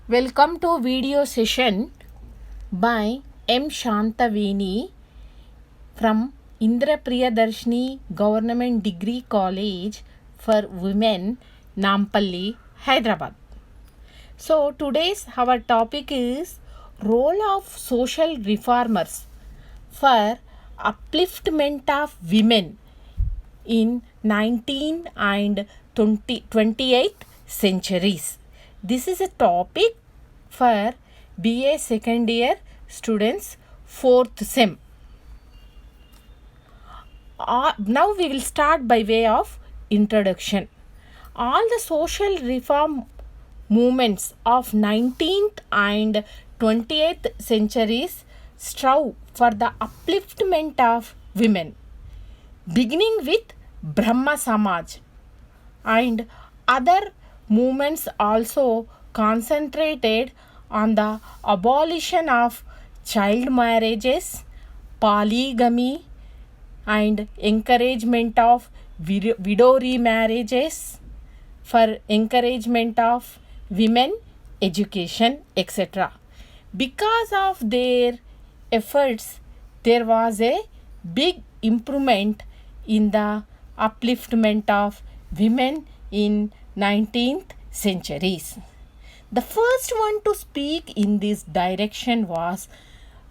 Welcome to video session by M. Shantaveni from Indra Priyadarshini Government Degree College for Women, Nampalli, Hyderabad. So today's our topic is role of social reformers for upliftment of women in 19th and 28th centuries. This is a topic for BA second year students 4th sem. Now we will start by way of introduction. All the social reform movements of 19th and 20th centuries strove for the upliftment of women, beginning with Brahma Samaj, and other movements also concentrated on the abolition of child marriages, polygamy, and encouragement of widow remarriages, for encouragement of women education, etc. Because of their efforts, there was a big improvement in the upliftment of women in 19th centuries. The first one to speak in this direction was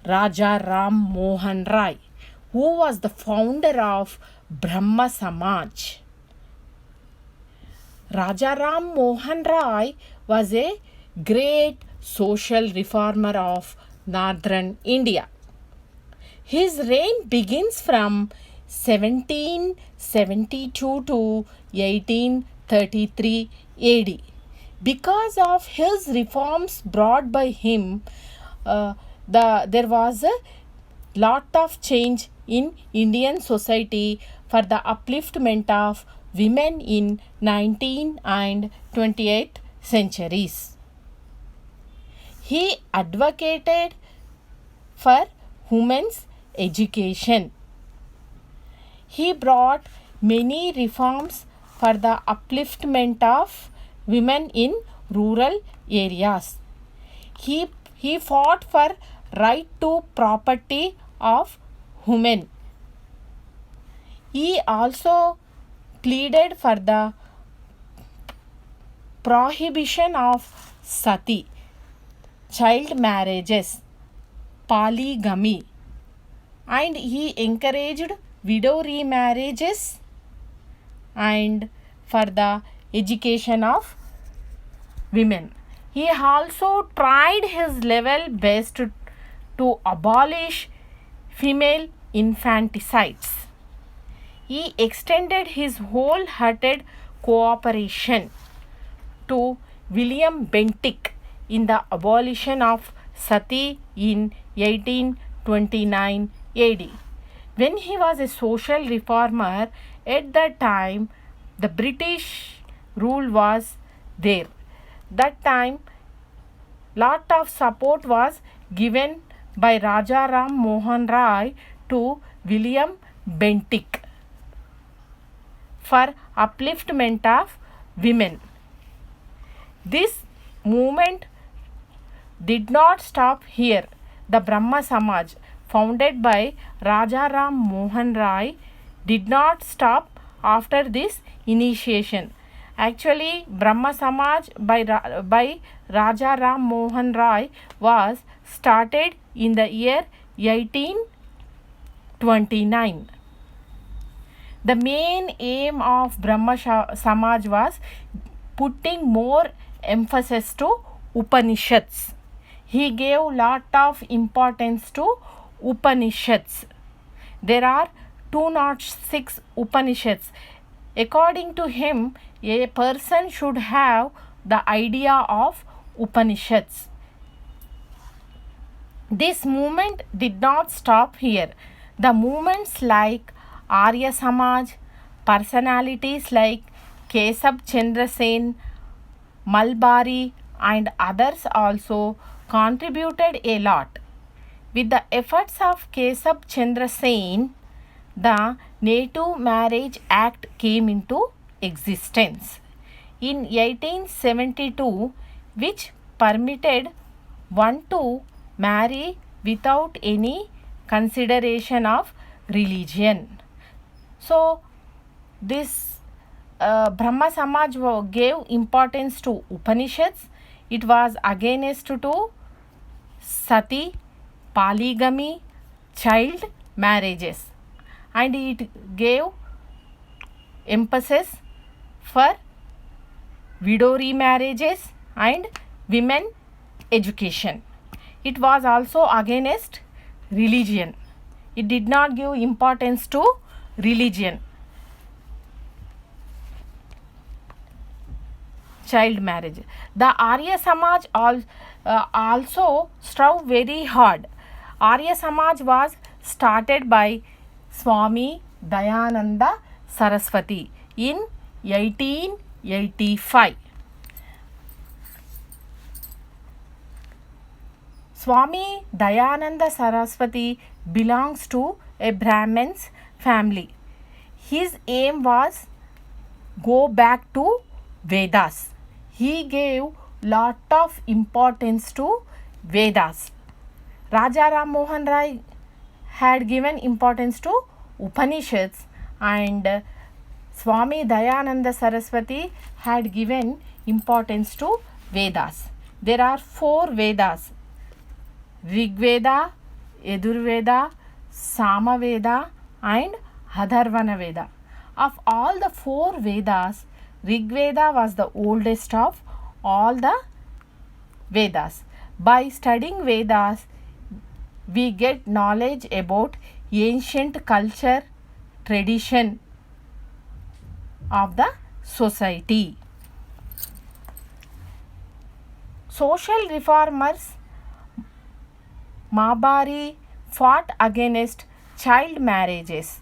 Raja Ram Mohan Rai, who was the founder of Brahma Samaj. Raja Ram Mohan Rai was a great social reformer of northern India. His reign begins from 1772 to 1833 AD. Because of his reforms brought by him, there was a lot of change in Indian society for the upliftment of women in 19th and 28th centuries. He advocated for women's education. He brought many reforms for the upliftment of women in rural areas. He fought for right to property of women. He also pleaded for the prohibition of sati, child marriages, polygamy, and he encouraged widow remarriages and for the education of women. He also tried his level best to abolish female infanticides. He extended his wholehearted cooperation to William Bentinck in the abolition of sati in 1829 AD. When he was a social reformer, at that time the British rule was there. That time lot of support was given by Raja Ram Mohan Rai to William Bentinck for upliftment of women. This movement did not stop here. The Brahma Samaj, founded by Raja Ram Mohan Rai, did not stop after this initiation. Actually, Brahma Samaj by Raja Ram Mohan Rai was started in the year 1829. The main aim of Brahma Samaj was putting more emphasis to Upanishads. He gave lot of importance to Upanishads. There are 206 Upanishads. According to him, a person should have the idea of Upanishads. This movement did not stop here. The movements like Arya Samaj, personalities like Kesab Chandra Sen, Malbari, and others also contributed a lot. With the efforts of Kesab Chandra Sen, the Native Marriage Act came into existence. In 1872, which permitted one to marry without any consideration of religion. So this Brahma Samaj gave importance to Upanishads. It was against to sati, polygamy, child marriages, and it gave emphasis for widow remarriages and women education. It was also against religion. It did not give importance to religion. Child marriage. The Arya Samaj also strove very hard. Arya Samaj was started by Swami Dayananda Saraswati in 1885. Swami Dayananda Saraswati belongs to a Brahmin's family. His aim was go back to Vedas. He gave lot of importance to Vedas. Raja Ram Mohan Rai had given importance to Upanishads, and Swami Dayananda Saraswati had given importance to Vedas. There are 4 Vedas: Rig Veda, Yajurveda, Samaveda, and Atharvana Veda. Of all the 4 Vedas, Rig Veda was the oldest of all the Vedas. By studying Vedas, we get knowledge about ancient culture, tradition of the society. Social reformers Mabari fought against child marriages.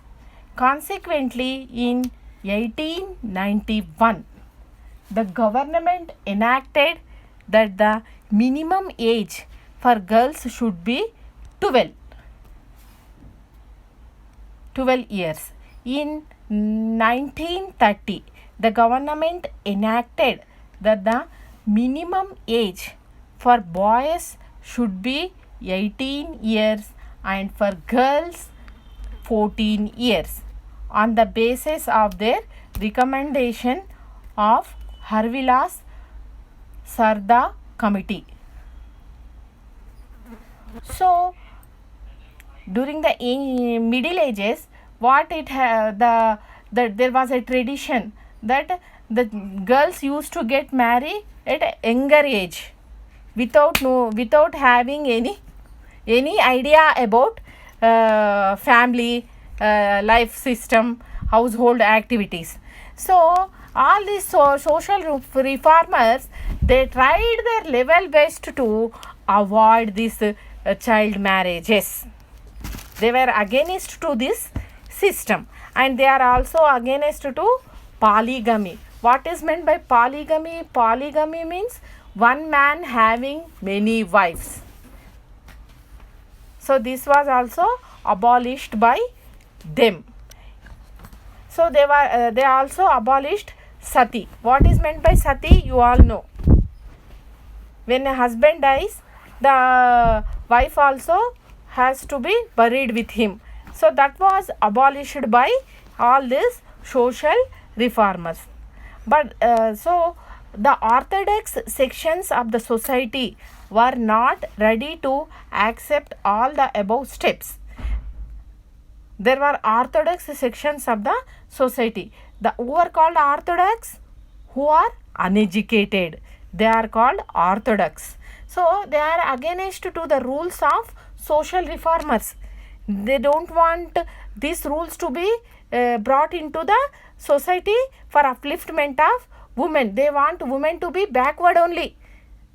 Consequently, in 1891, the government enacted that the minimum age for girls should be 12 years. In 1930, the government enacted that the minimum age for boys should be 18 years and for girls 14 years, on the basis of their recommendation of Harvilas Sarda committee. So during the Middle Ages, there was a tradition that the girls used to get married at a younger age without having any idea about family, life system, household activities. So all these social reformers, they tried their level best to avoid these child marriages. They were against to this system, and they are also against to polygamy. What is meant by polygamy? Polygamy means one man having many wives. So this was also abolished by them. So they also abolished sati. What is meant by sati? You all know. When a husband dies, the wife also has to be buried with him. So that was abolished by all these social reformers. But so the orthodox sections of the society were not ready to accept all the above steps. There were orthodox sections of the society. Who are called orthodox? Who are uneducated. They are called orthodox. So they are against to the rules of social reformers. They don't want these rules to be brought into the society for upliftment of women. They want women to be backward only.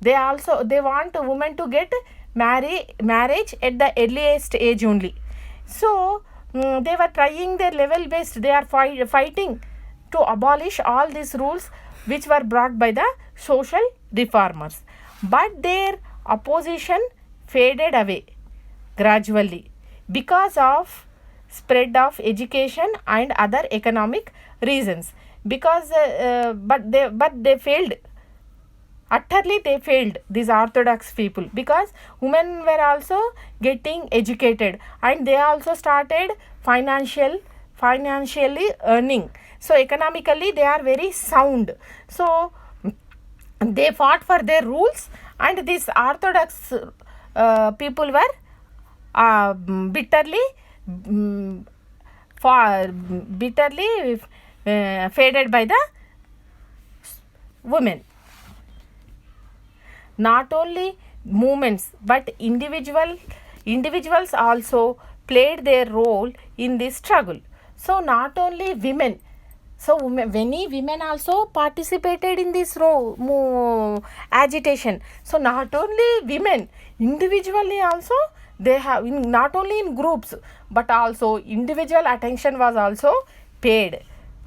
They want women to get marriage at the earliest age only. So they were trying their level best. They are fighting to abolish all these rules which were brought by the social reformers. But their opposition faded away gradually because of spread of education and other economic reasons. But they failed utterly they failed, these orthodox people, because women were also getting educated and they also started financially earning. So economically they are very sound. So they fought for their rules, and these orthodox people were bitterly mm, bitterly faded by the women. Not only movements but individuals also played their role in this struggle. So not only women, so many women also participated in this agitation. So not only women, individually also they have not only in groups but also individual attention was also paid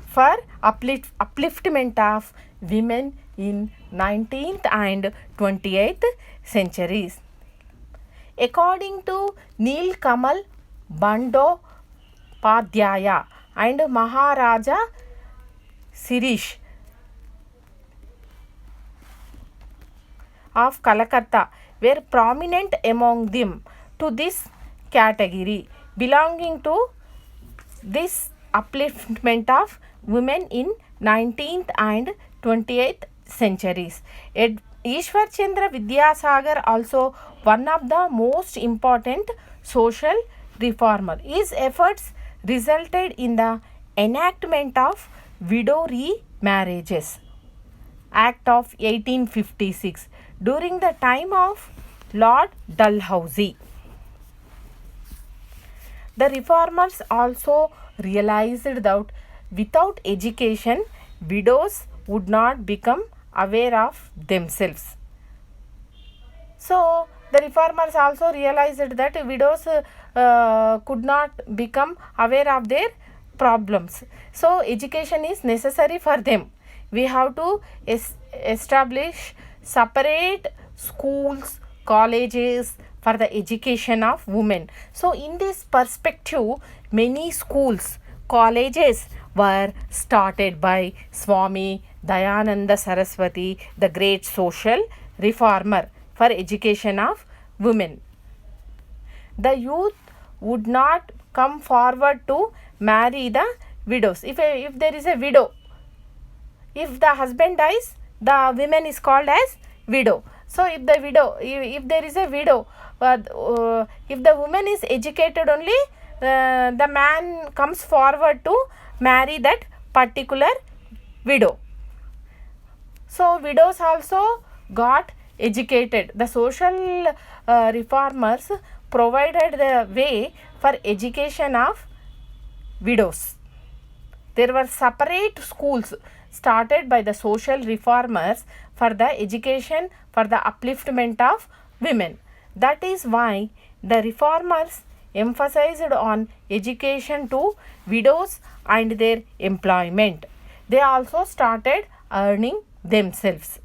for upliftment of women in 19th and 28th centuries. According to Neel Kamal Bandyopadhyaya and Maharaja Sirish of Calcutta were prominent among them to this category, belonging to this upliftment of women in 19th and 28th centuries. Ishwar Chandra Vidyasagar also one of the most important social reformer. His efforts resulted in the enactment of widow remarriages Act of 1856 during the time of Lord Dalhousie. The reformers also realized that without education, widows would not become aware of themselves. So, the reformers also realized that widows could not become aware of their problems. So, education is necessary for them. We have to establish separate schools, colleges for the education of women. So, in this perspective, many schools, colleges were started by Swami Dayananda Saraswati, the great social reformer for education of women. The youth would not come forward to marry the widows. If there is a widow, if the husband dies, the woman is called as widow. So if there is a widow, if the woman is educated only, the man comes forward to marry that particular widow. So widows also got educated. The social reformers provided the way for education of widows. There were separate schools started by the social reformers for the education, for the upliftment of women. That is why the reformers emphasized on education to widows and their employment. They also started earning themselves.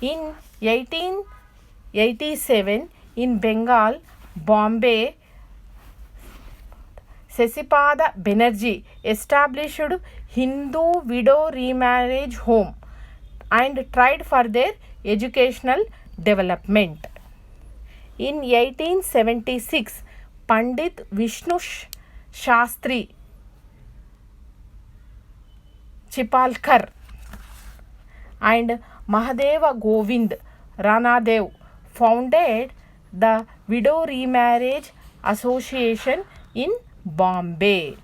In 1887, in Bengal, Bombay, Sesipada Banerjee established Hindu widow remarriage home and tried for their educational development. In 1876, Pandit Vishnu Shastri Chipalkar and Mahadeva Govind Ranadev founded the Widow Remarriage Association in Bombay.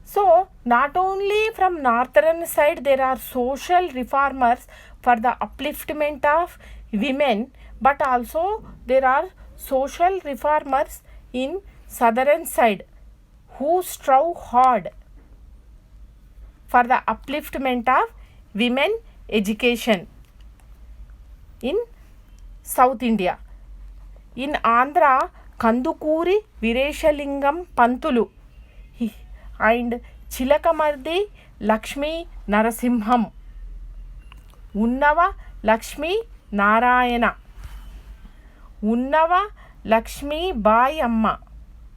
So not only from northern side there are social reformers for the upliftment of women, but also there are social reformers in southern side who strove hard for the upliftment of women education in South India. In Andhra, Kandukuri Vireshalingam Pantulu and Chilakamardi Lakshmi Narasimham, Unnava Lakshmi Narayana, Unnava Lakshmi Bayamma,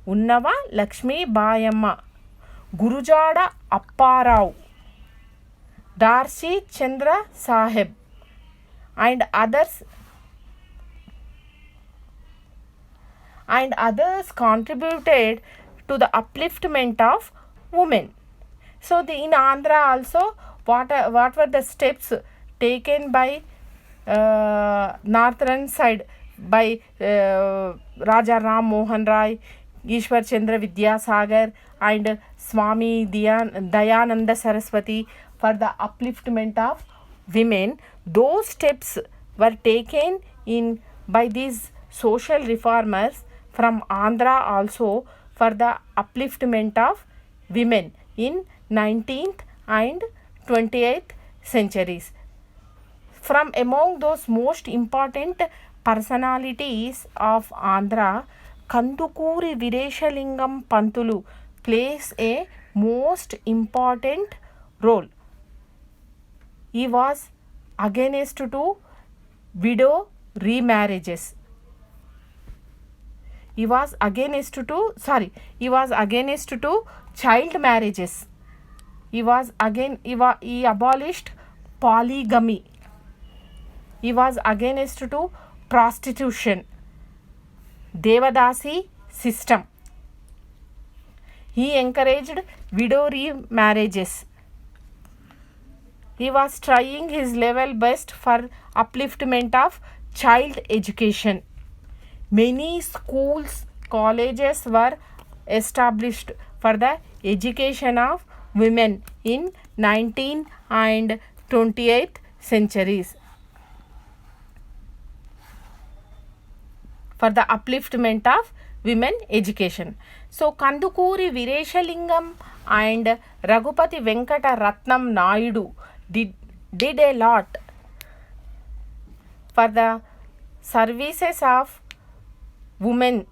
Unnava Lakshmi Bayamma, Gurujada Apparao, Darcy Chandra Sahib, and others contributed to the upliftment of women. So in Andhra also, what were the steps taken by northern side by Raja Ram Mohan Rai, Ishwar Chandra Vidyasagar and Swami Dayananda Saraswati for the upliftment of women. Those steps were taken in by these social reformers from Andhra also for the upliftment of women in 19th and 20th centuries. From among those most important personalities of Andhra, Kandukuri Vireshalingam Pantulu plays a most important role. He was against to widow remarriages. He was against to child marriages. He abolished polygamy. He was against to prostitution, Devadasi system. He encouraged widow remarriages. He was trying his level best for upliftment of child education. Many schools, colleges were established for the education of women in 19th and 20th centuries for the upliftment of women education. So Kandukuri Vireshalingam and Raghupati Venkata Ratnam Naidu did a lot for the services of women,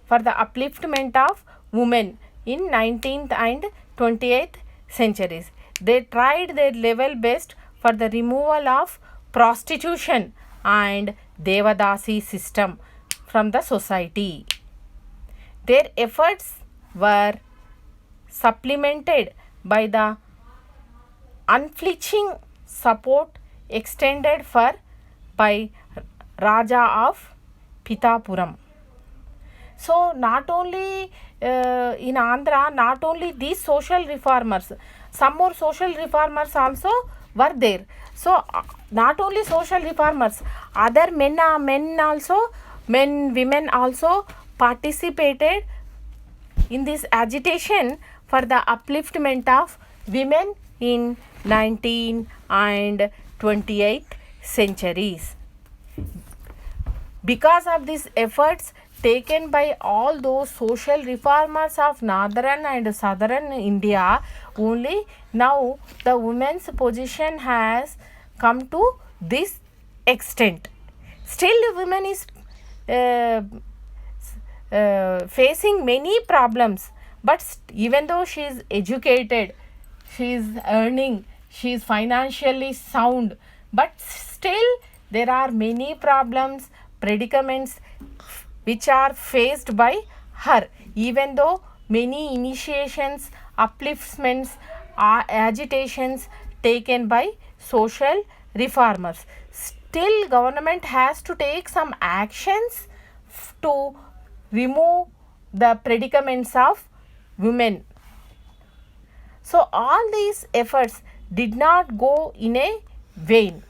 for the upliftment of women in 19th and 20th centuries. They tried their level best for the removal of prostitution and Devadasi system from the society. Their efforts were supplemented by the unflinching support extended by Raja of Pitapuram. So not only in Andhra, not only these social reformers, some more social reformers also were there. So not only social reformers, other women also participated in this agitation for the upliftment of women in 19th and 20th centuries. Because of these efforts taken by all those social reformers of northern and southern India, only now the women's position has come to this extent. Still women is facing many problems, but even though she is educated, she is earning, she is financially sound, but still there are many problems, predicaments which are faced by her. Even though many initiations, upliftments, agitations taken by social reformers, still government has to take some actions to remove the predicaments of women. So all these efforts did not go in a vain.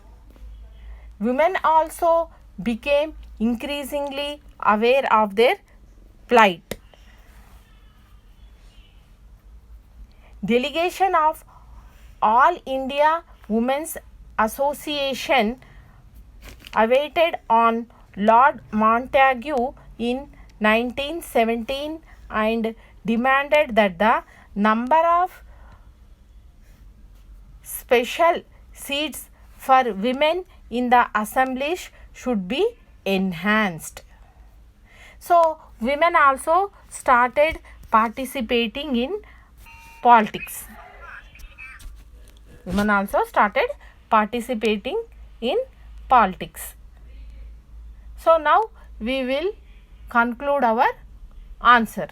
Women also became increasingly aware of their plight. Delegation of All India Women's Association awaited on Lord Montagu in 1917 and demanded that the number of special seats for women in the assemblies should be enhanced. So women also started participating in politics. Women also started participating in politics. So now we will conclude our answer.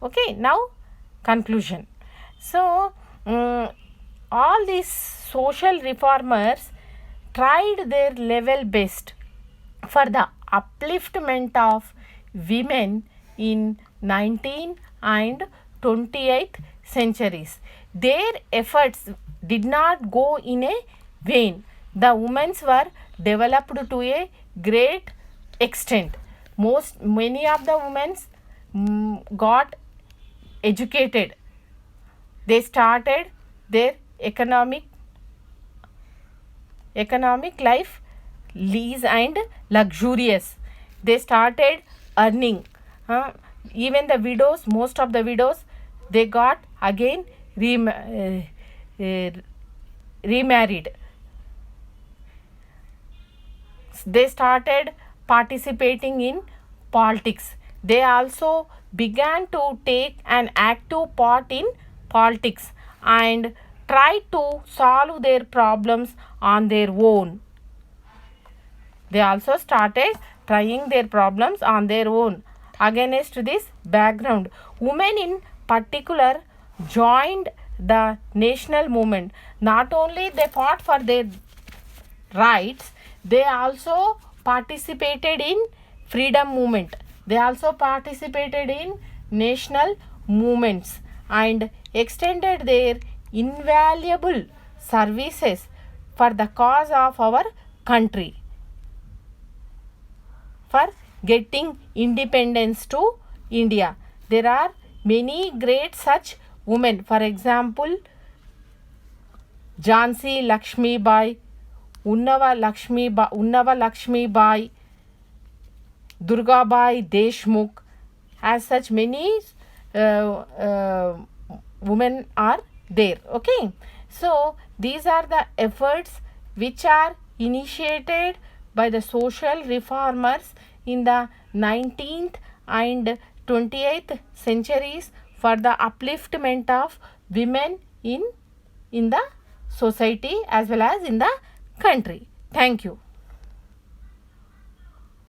Okay, now conclusion. So all these social reformers tried their level best for the upliftment of women in 19th and 28th centuries. Their efforts did not go in a vain. The women were developed to a great extent. Many of the women got educated. They started their economic life lease and luxurious. They started earning. Even the widows, most of the widows, they got again remarried. They started participating in politics. They also began to take an active part in politics and try to solve their problems on their own. They also started trying their problems on their own. Against this background, women in particular joined the national movement. Not only they fought for their rights, they also participated in freedom movement. They also participated in national movements and extended their invaluable services for the cause of our country, for getting independence to India. There are many great such women. For example, Jhansi Lakshmi Bai, Unnava Lakshmi Bai, Durgabai Deshmukh. As such, many women are there. Okay, so these are the efforts which are initiated by the social reformers in the 19th and 20th centuries for the upliftment of women in the society as well as in the country. Thank you.